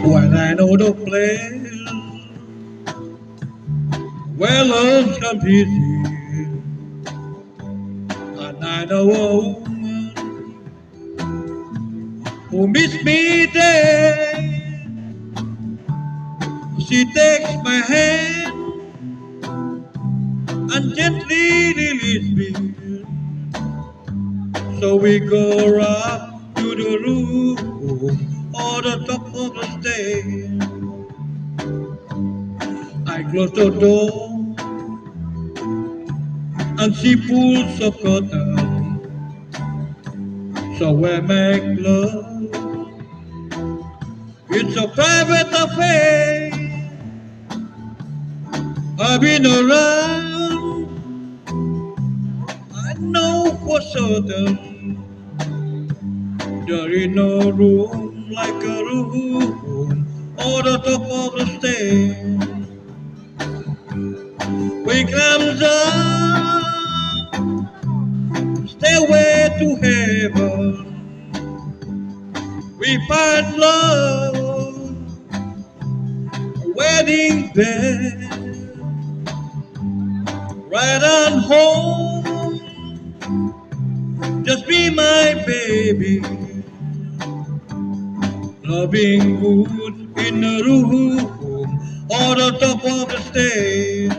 When I know the place where love can be seen, and I know a woman who meets me there. She takes my hand and gently releases me. So we go up to the roof or the top of the stairs. I close the door and she pulls a curtain. So we make love. It's a private affair. I've been around. I know for certain there is no room like a room or the top of the stairs. We climb up, stairway to heaven. We find love, a wedding bed, right on home. Just be my baby, loving good in the room or the top of the stairs.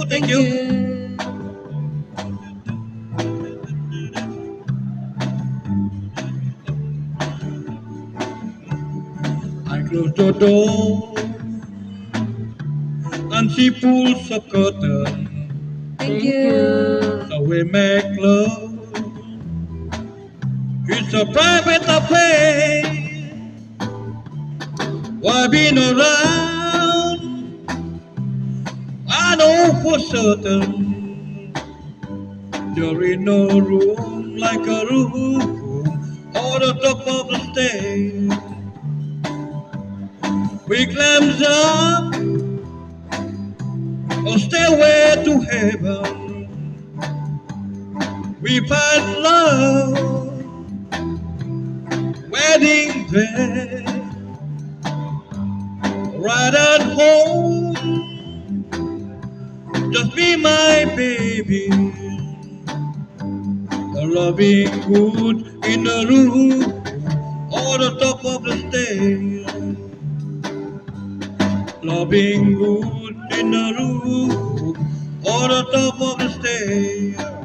Thank you. I close the door and she pulls a curtain. Thank you. So we make love. It's a private affair. Why been around? I know for certain there ain't no room like a room or the top of the stairs. We climbs up a stairway to heaven. We find love, wedding bed, right at home. Just be my baby, loving good in the room or the top of the stairs. Loving good in the room or the top of the stairs.